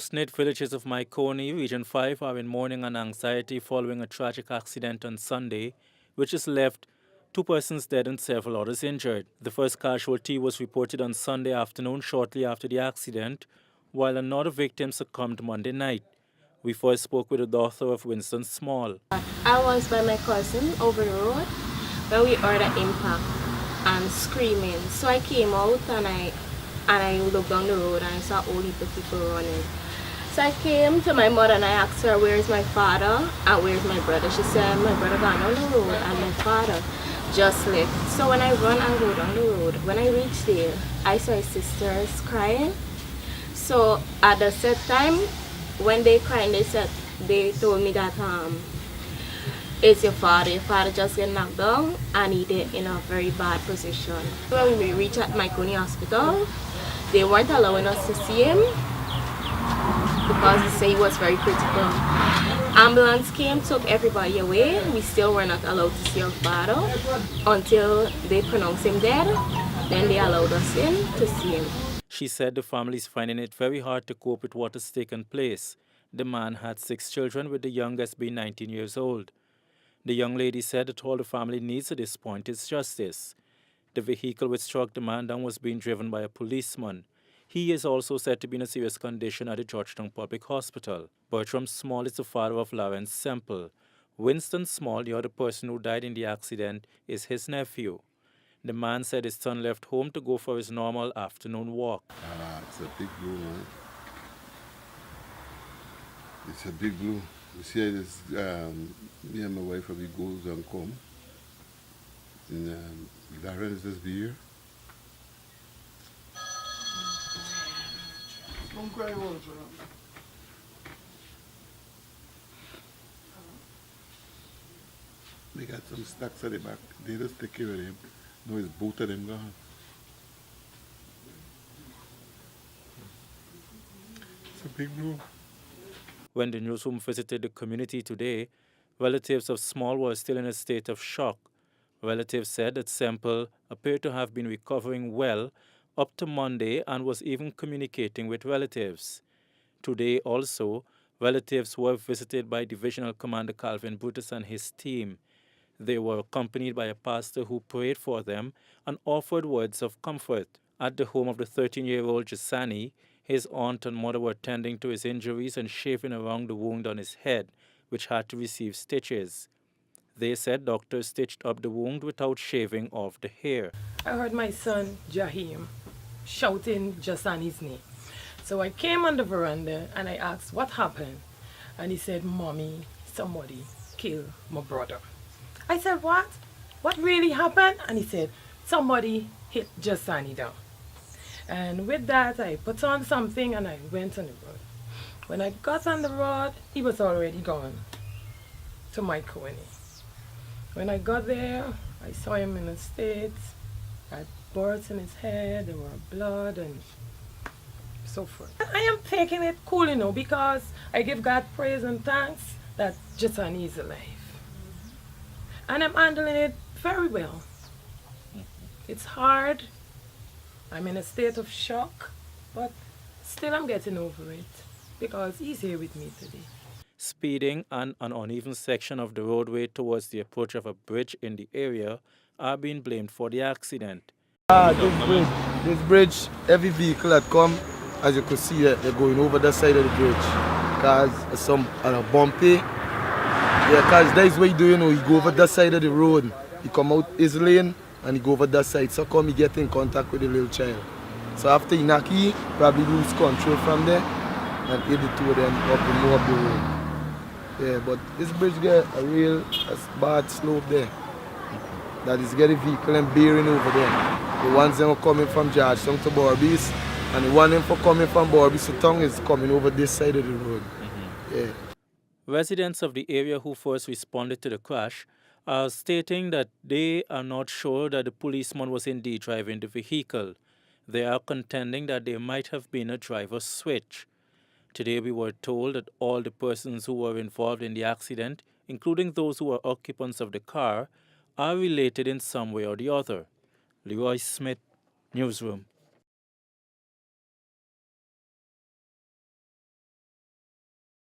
close-knit villages of Mahaicony, Region 5, are in mourning and anxiety following a tragic accident on Sunday, which has left 2 persons dead and several others injured. The first casualty was reported on Sunday afternoon shortly after the accident, while another victim succumbed Monday night. We first spoke with the daughter of Winston Small. I was by my cousin over the road when we heard an impact and screaming. So I came out and I looked down the road and I saw all the people running. So I came to my mother and I asked her, where's my father and where's my brother? She said, my brother gone down the road and my father just left. So when I run and go down the road, when I reached there, I saw his sisters crying. So at the set time, when they cried, they told me that it's your father just got knocked down and he did in a very bad position. When we reached at Mahaicony Hospital, they weren't allowing us to see him because they say he was very critical. Ambulance came, took everybody away. We still were not allowed to see our father until they pronounced him dead. Then they allowed us in to see him. She said the family is finding it very hard to cope with what has taken place. The man had 6 children, with the youngest being 19 years old. The young lady said that all the family needs at this point is justice. The vehicle which struck the man down was being driven by a policeman. He is also said to be in a serious condition at the Georgetown Public Hospital. Bertram Small is the father of Lawrence Semple. Winston Small, the other person who died in the accident, is his nephew. The man said his son left home to go for his normal afternoon walk. It's a big blue. It's a big blue. You see, this, me and my wife, we goes and come. And Darren is just here. They got some stacks at the back. They just take care of them. No, it's both of them gone. It's a big blue. When the newsroom visited the community today, relatives of Small were still in a state of shock. Relatives said that Semple appeared to have been recovering well up to Monday and was even communicating with relatives. Today also, relatives were visited by Divisional Commander Calvin Brutus and his team. They were accompanied by a pastor who prayed for them and offered words of comfort. At the home of the 13-year-old Jasani, his aunt and mother were tending to his injuries and shaving around the wound on his head, which had to receive stitches. They said doctors stitched up the wound without shaving off the hair. I heard my son, Jahim, shouting Jasani's name. So I came on the veranda and I asked what happened. And he said, Mommy, somebody killed my brother. I said, what? What really happened? And he said, somebody hit Jasani down. And with that, I put on something and I went on the road. When I got on the road, he was already gone to Mahaicony. When I got there, I saw him in a state, had burns in his head, there were blood and so forth. I am taking it cool, because I give God praise and thanks that Jasani is alive. And I'm handling it very well. It's hard. I'm in a state of shock, but still I'm getting over it because he's here with me today. Speeding and an uneven section of the roadway towards the approach of a bridge in the area are being blamed for the accident. This bridge, every vehicle that come, as you can see, they're going over the side of the bridge because some bumpy. Yeah, because that's what you do, you go over that side of the road, you come out his lane and you go over that side, so come you get in contact with the little child. So after you knock, you probably lose control from there and hit the two of them up and move up the road. Yeah, but this bridge got a real bad slope there. That is getting vehicle and bearing over there. The ones that are coming from Georgetown to Borbies, and the one for coming from Borbies to Tongue is coming over this side of the road. Yeah. Residents of the area who first responded to the crash are stating that they are not sure that the policeman was indeed driving the vehicle. They are contending that there might have been a driver's switch. Today we were told that all the persons who were involved in the accident, including those who were occupants of the car, are related in some way or the other. Leroy Smith, Newsroom.